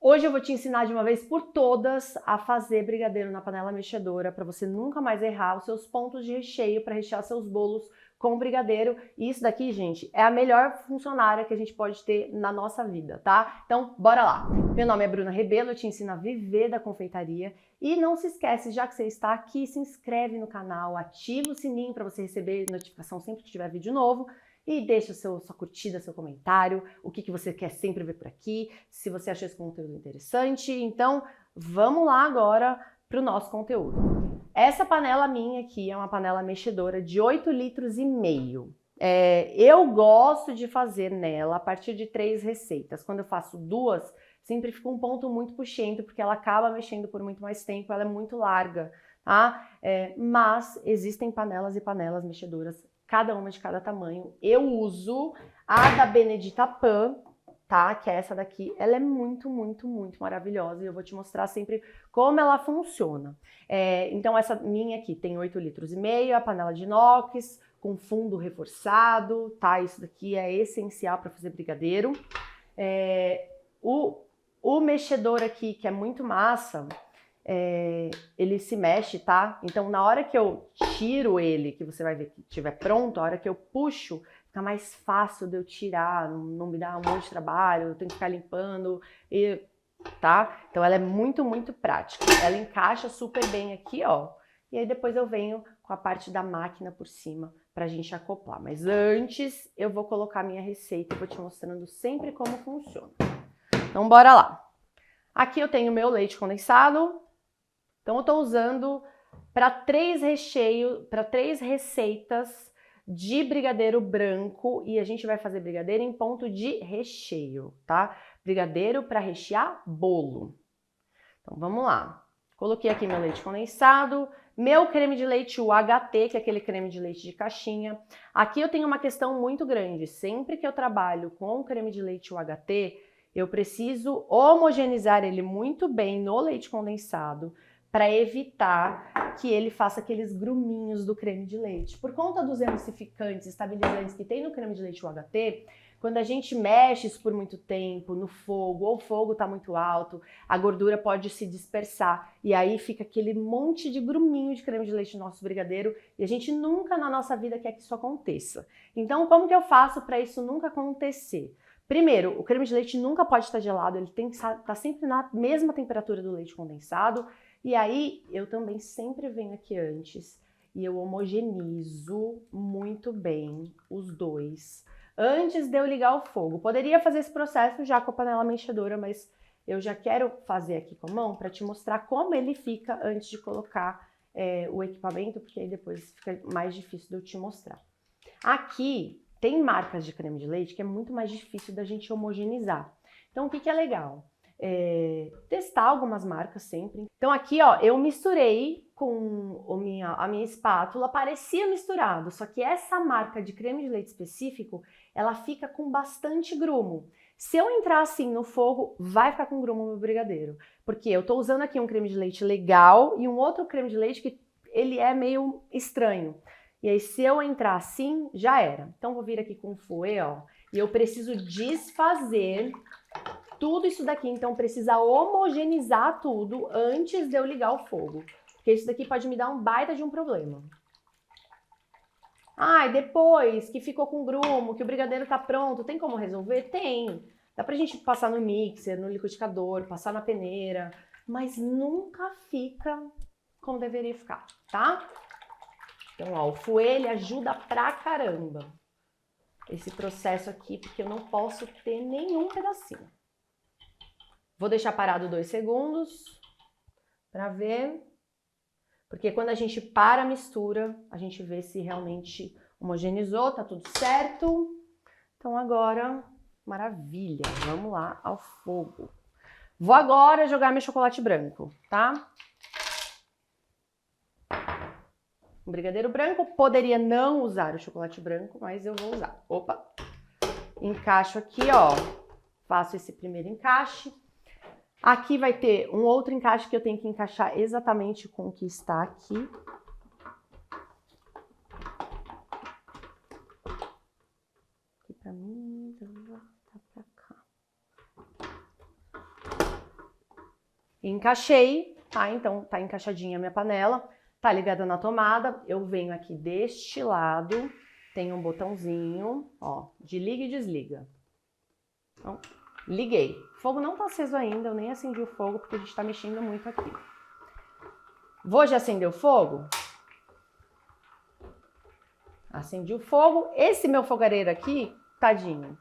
Hoje eu vou te ensinar de uma vez por todas a fazer brigadeiro na panela mexedora para você nunca mais errar os seus pontos de recheio para rechear seus bolos com brigadeiro. E isso daqui, gente, é a melhor funcionária que a gente pode ter na nossa vida, tá? Então, bora lá! Meu nome é Bruna Rebelo, eu te ensino a viver da confeitaria. E não se esquece, já que você está aqui, se inscreve no canal, ativa o sininho para você receber notificação sempre que tiver vídeo novo. E deixa sua curtida, seu comentário, o que você quer sempre ver por aqui, se você achou esse conteúdo interessante. Então, vamos lá agora para o nosso conteúdo. Essa panela minha aqui é uma panela mexedora de 8,5 litros. Eu gosto de fazer nela a partir de 3 receitas. Quando eu faço 2, sempre fica um ponto muito puxento, porque ela acaba mexendo por muito mais tempo, ela é muito larga, tá? Mas existem panelas e panelas mexedoras, cada uma de cada tamanho. Eu uso a da Benedita Pan, tá? Que é essa daqui. Ela é muito, muito, muito maravilhosa e eu vou te mostrar sempre como ela funciona. Então essa minha aqui tem 8,5 litros, a panela de inox, com fundo reforçado, tá? Isso daqui é essencial para fazer brigadeiro. O mexedor aqui, que é muito massa, ele se mexe, tá? Então na hora que eu tiro ele, que você vai ver que estiver pronto, a hora que eu puxo, fica mais fácil de eu tirar, não me dá um monte de trabalho, eu tenho que ficar limpando, tá? Então ela é muito, muito prática. Ela encaixa super bem aqui, ó. E aí depois eu venho com a parte da máquina por cima pra gente acoplar. Mas antes eu vou colocar a minha receita e vou te mostrando sempre como funciona. Então bora lá. Aqui eu tenho meu leite condensado. Então eu tô usando para 3 receitas de brigadeiro branco e a gente vai fazer brigadeiro em ponto de recheio, tá? Brigadeiro para rechear bolo. Então vamos lá. Coloquei aqui meu leite condensado, meu creme de leite UHT, que é aquele creme de leite de caixinha. Aqui eu tenho uma questão muito grande. Sempre que eu trabalho com creme de leite UHT, eu preciso homogeneizar ele muito bem no leite condensado, para evitar que ele faça aqueles gruminhos do creme de leite. Por conta dos emulsificantes, estabilizantes que tem no creme de leite UHT, quando a gente mexe isso por muito tempo no fogo, ou o fogo está muito alto, a gordura pode se dispersar e aí fica aquele monte de gruminho de creme de leite no nosso brigadeiro e a gente nunca na nossa vida quer que isso aconteça. Então, como que eu faço para isso nunca acontecer? Primeiro, o creme de leite nunca pode estar gelado, ele tem que estar sempre na mesma temperatura do leite condensado. E aí, eu também sempre venho aqui antes e eu homogenizo muito bem os dois antes de eu ligar o fogo. Poderia fazer esse processo já com a panela mexedora, mas eu já quero fazer aqui com a mão para te mostrar como ele fica antes de colocar o equipamento, porque aí depois fica mais difícil de eu te mostrar. Aqui tem marcas de creme de leite que é muito mais difícil da gente homogeneizar. Então, o que é legal? Testar algumas marcas sempre. Então aqui, ó, eu misturei com a minha espátula, parecia misturado, só que essa marca de creme de leite específico, ela fica com bastante grumo. Se eu entrar assim no fogo, vai ficar com grumo no brigadeiro, porque eu tô usando aqui um creme de leite legal e um outro creme de leite que ele é meio estranho. E aí, se eu entrar assim, já era. Então, vou vir aqui com o fouet, ó, e eu preciso desfazer tudo isso daqui, então precisa homogeneizar tudo antes de eu ligar o fogo, porque isso daqui pode me dar um baita de um problema. E depois que ficou com grumo, que o brigadeiro tá pronto, tem como resolver? Tem. Dá pra gente passar no mixer, no liquidificador, passar na peneira, mas nunca fica como deveria ficar, tá? Então, ó, o fouet, ele ajuda pra caramba esse processo aqui, porque eu não posso ter nenhum pedacinho. Vou deixar parado 2 segundos para ver, porque quando a gente para a mistura, a gente vê se realmente homogeneizou, tá tudo certo. Então agora, maravilha, vamos lá ao fogo. Vou agora jogar meu chocolate branco, tá? Um brigadeiro branco, poderia não usar o chocolate branco, mas eu vou usar. Opa! Encaixo aqui, ó, faço esse primeiro encaixe. Aqui vai ter um outro encaixe que eu tenho que encaixar exatamente com o que está aqui. Aqui pra mim, tá pra cá. Encaixei, tá? Então tá encaixadinha a minha panela, tá ligada na tomada. Eu venho aqui deste lado, tem um botãozinho, ó, de liga e desliga. Então, liguei. O fogo não tá aceso ainda, eu nem acendi o fogo porque a gente tá mexendo muito aqui. Vou já acender o fogo? Acendi o fogo. Esse meu fogareiro aqui, tadinho,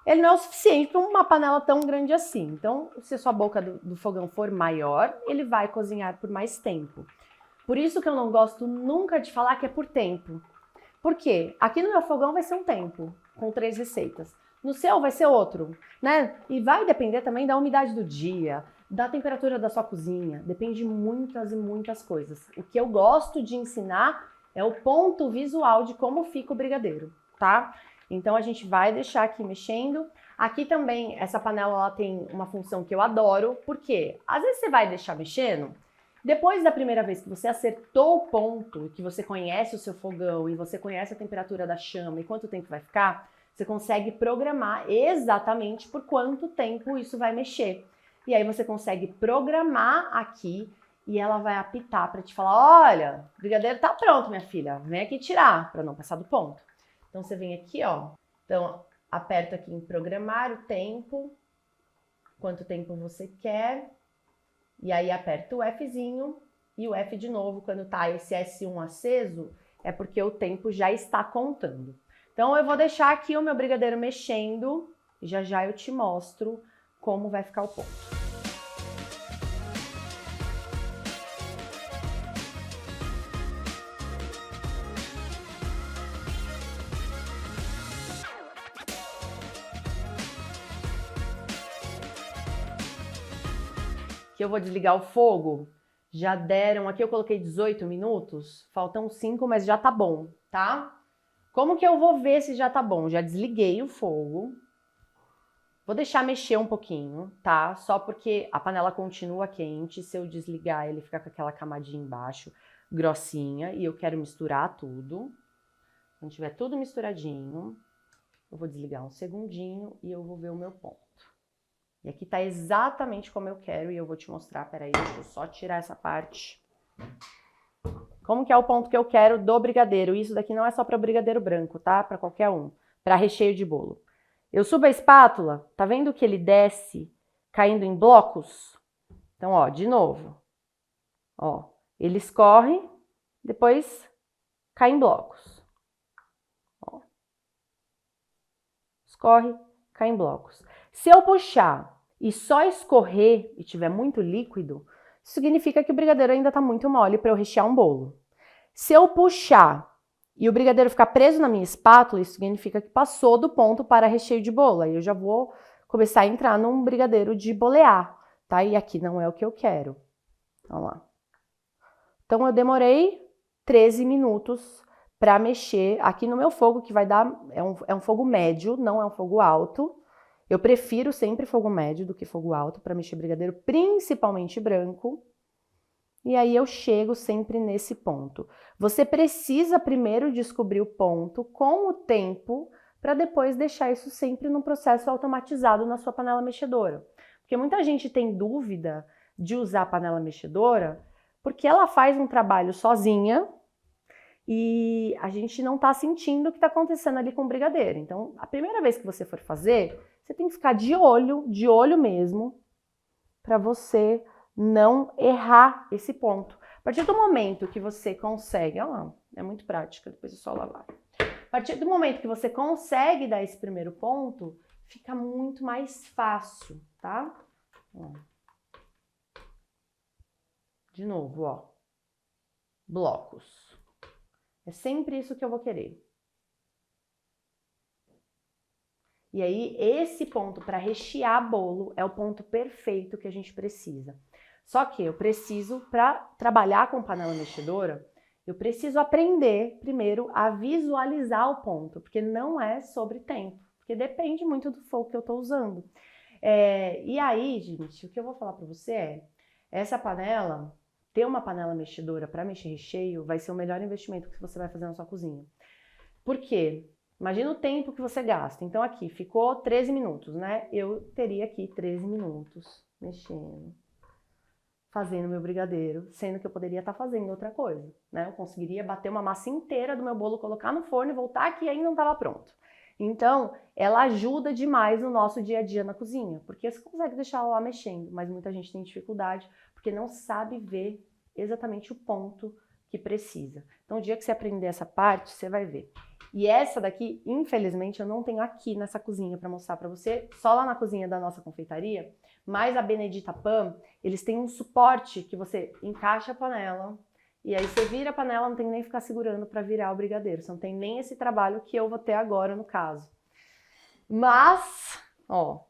ele não é o suficiente para uma panela tão grande assim. Então, se a sua boca do fogão for maior, ele vai cozinhar por mais tempo. Por isso que eu não gosto nunca de falar que é por tempo. Por quê? Aqui no meu fogão vai ser um tempo, com 3 receitas. No seu vai ser outro, né? E vai depender também da umidade do dia, da temperatura da sua cozinha. Depende de muitas e muitas coisas. O que eu gosto de ensinar é o ponto visual de como fica o brigadeiro, tá? Então a gente vai deixar aqui mexendo. Aqui também, essa panela ela tem uma função que eu adoro, porque às vezes você vai deixar mexendo, depois da primeira vez que você acertou o ponto, que você conhece o seu fogão e você conhece a temperatura da chama e quanto tempo vai ficar, você consegue programar exatamente por quanto tempo isso vai mexer. E aí você consegue programar aqui e ela vai apitar para te falar, olha, o brigadeiro tá pronto, minha filha, vem aqui tirar, para não passar do ponto. Então você vem aqui, ó, então aperta aqui em programar o tempo, quanto tempo você quer, e aí aperta o Fzinho e o F de novo, quando tá esse S1 aceso, é porque o tempo já está contando. Então eu vou deixar aqui o meu brigadeiro mexendo, e já já eu te mostro como vai ficar o ponto. Que eu vou desligar o fogo, já deram, aqui eu coloquei 18 minutos, faltam 5, mas já tá bom, tá? Como que eu vou ver se já tá bom? Já desliguei o fogo, vou deixar mexer um pouquinho, tá? Só porque a panela continua quente, se eu desligar ele fica com aquela camadinha embaixo, grossinha, e eu quero misturar tudo. Quando tiver tudo misturadinho, eu vou desligar um segundinho e eu vou ver o meu ponto. E aqui tá exatamente como eu quero e eu vou te mostrar, peraí, deixa eu só tirar essa parte. Como que é o ponto que eu quero do brigadeiro? Isso daqui não é só para brigadeiro branco, tá? Para qualquer um, para recheio de bolo. Eu subo a espátula, tá vendo que ele desce caindo em blocos? Então, ó, de novo. Ó, ele escorre, depois cai em blocos. Ó. Escorre, cai em blocos. Se eu puxar e só escorrer e tiver muito líquido, significa que o brigadeiro ainda está muito mole para eu rechear um bolo. Se eu puxar e o brigadeiro ficar preso na minha espátula, isso significa que passou do ponto para recheio de bolo. Aí eu já vou começar a entrar num brigadeiro de bolear, tá? E aqui não é o que eu quero. Olha lá. Então eu demorei 13 minutos para mexer aqui no meu fogo, que vai dar, é um fogo médio, não é um fogo alto. Eu prefiro sempre fogo médio do que fogo alto para mexer brigadeiro, principalmente branco. E aí eu chego sempre nesse ponto. Você precisa primeiro descobrir o ponto com o tempo para depois deixar isso sempre num processo automatizado na sua panela mexedora. Porque muita gente tem dúvida de usar a panela mexedora porque ela faz um trabalho sozinha e a gente não está sentindo o que está acontecendo ali com o brigadeiro. Então, a primeira vez que você for fazer, você tem que ficar de olho mesmo, para você não errar esse ponto. A partir do momento que você consegue, olha lá, é muito prática, depois é só lavar. A partir do momento que você consegue dar esse primeiro ponto, fica muito mais fácil, tá? Ó. De novo, ó. Blocos. É sempre isso que eu vou querer. E aí, esse ponto para rechear bolo é o ponto perfeito que a gente precisa. Só que eu preciso, para trabalhar com panela mexedora, eu preciso aprender primeiro a visualizar o ponto, porque não é sobre tempo, porque depende muito do fogo que eu estou usando. E aí, gente, o que eu vou falar para você é, essa panela, ter uma panela mexedora para mexer recheio vai ser o melhor investimento que você vai fazer na sua cozinha. Por quê? Imagina o tempo que você gasta. Então aqui ficou 13 minutos, né? Eu teria aqui 13 minutos mexendo, fazendo meu brigadeiro, sendo que eu poderia estar fazendo outra coisa, né? Eu conseguiria bater uma massa inteira do meu bolo, colocar no forno e voltar aqui e ainda não estava pronto. Então, ela ajuda demais no nosso dia a dia na cozinha, porque você consegue deixar ela lá mexendo, mas muita gente tem dificuldade porque não sabe ver exatamente o ponto que precisa. Então, o dia que você aprender essa parte, você vai ver. E essa daqui, infelizmente, eu não tenho aqui nessa cozinha para mostrar para você, só lá na cozinha da nossa confeitaria, mas a Benedita Pan, eles têm um suporte que você encaixa a panela, e aí você vira a panela, não tem nem que ficar segurando para virar o brigadeiro. Você não tem nem esse trabalho que eu vou ter agora no caso. Mas, ó,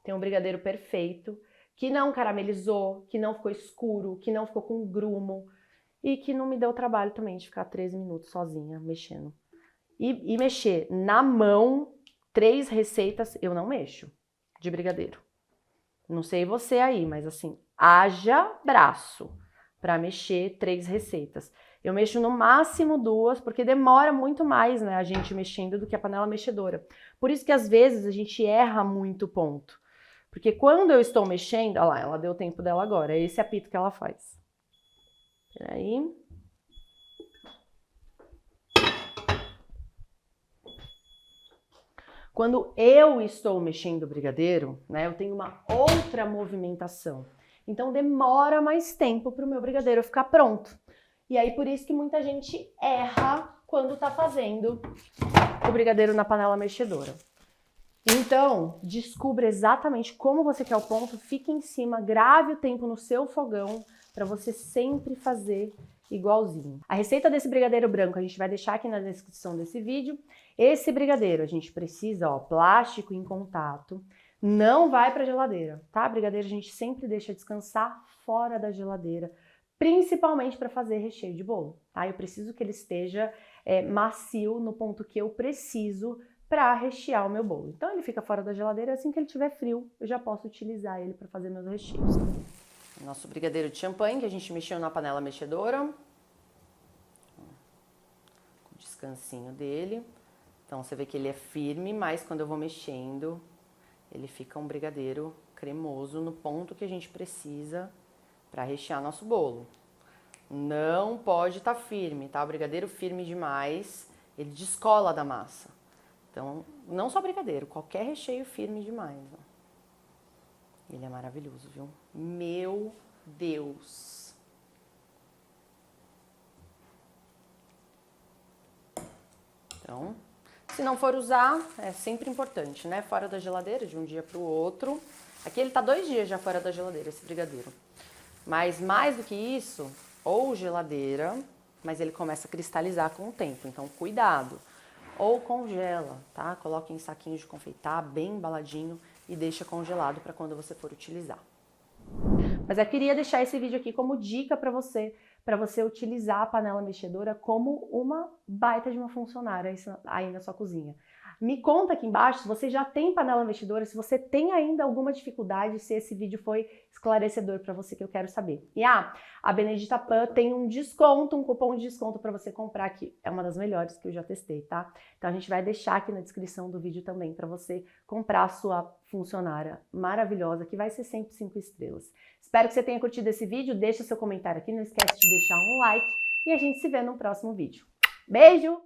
tem um brigadeiro perfeito, que não caramelizou, que não ficou escuro, que não ficou com grumo e que não me deu trabalho também de ficar 13 minutos sozinha mexendo. E mexer na mão, 3 receitas, eu não mexo de brigadeiro. Não sei você aí, mas assim, haja braço para mexer 3 receitas. Eu mexo no máximo 2, porque demora muito mais, né, a gente mexendo do que a panela mexedora. Por isso que às vezes a gente erra muito o ponto. Porque quando eu estou mexendo, olha lá, ela deu o tempo dela agora, é esse apito que ela faz. Peraí. Quando eu estou mexendo o brigadeiro, né, eu tenho uma outra movimentação. Então demora mais tempo para o meu brigadeiro ficar pronto. E aí por isso que muita gente erra quando está fazendo o brigadeiro na panela mexedora. Então, descubra exatamente como você quer o ponto, fique em cima, grave o tempo no seu fogão para você sempre fazer igualzinho. A receita desse brigadeiro branco a gente vai deixar aqui na descrição desse vídeo. Esse brigadeiro a gente precisa, ó, plástico em contato, não vai para geladeira, tá? Brigadeiro a gente sempre deixa descansar fora da geladeira, principalmente para fazer recheio de bolo, tá? Eu preciso que ele esteja macio no ponto que eu preciso para rechear o meu bolo. Então ele fica fora da geladeira, assim que ele estiver frio, eu já posso utilizar ele para fazer meus recheios. Nosso brigadeiro de champanhe que a gente mexeu na panela mexedora. Com o descansinho dele. Então você vê que ele é firme, mas quando eu vou mexendo, ele fica um brigadeiro cremoso no ponto que a gente precisa para rechear nosso bolo. Não pode estar firme, tá? O brigadeiro firme demais, ele descola da massa. Então, não só brigadeiro, qualquer recheio firme demais. Ó. Ele é maravilhoso, viu? Meu Deus! Então, se não for usar, é sempre importante, né? Fora da geladeira, de um dia para o outro. Aqui ele tá 2 dias já fora da geladeira, esse brigadeiro. Mas mais do que isso, ou geladeira, mas ele começa a cristalizar com o tempo, então cuidado. Ou congela, tá? Coloque em saquinhos de confeitar, bem embaladinho e deixa congelado para quando você for utilizar. Mas eu queria deixar esse vídeo aqui como dica para você utilizar a panela mexedora como uma baita de uma funcionária aí na sua cozinha. Me conta aqui embaixo se você já tem panela mexedora, se você tem ainda alguma dificuldade, se esse vídeo foi esclarecedor para você, que eu quero saber. E a Benedita Pan tem um desconto, um cupom de desconto para você comprar, que é uma das melhores que eu já testei, tá? Então a gente vai deixar aqui na descrição do vídeo também para você comprar a sua funcionária maravilhosa, que vai ser sempre 5 estrelas. Espero que você tenha curtido esse vídeo, deixa seu comentário aqui, não esquece de deixar um like e a gente se vê no próximo vídeo. Beijo!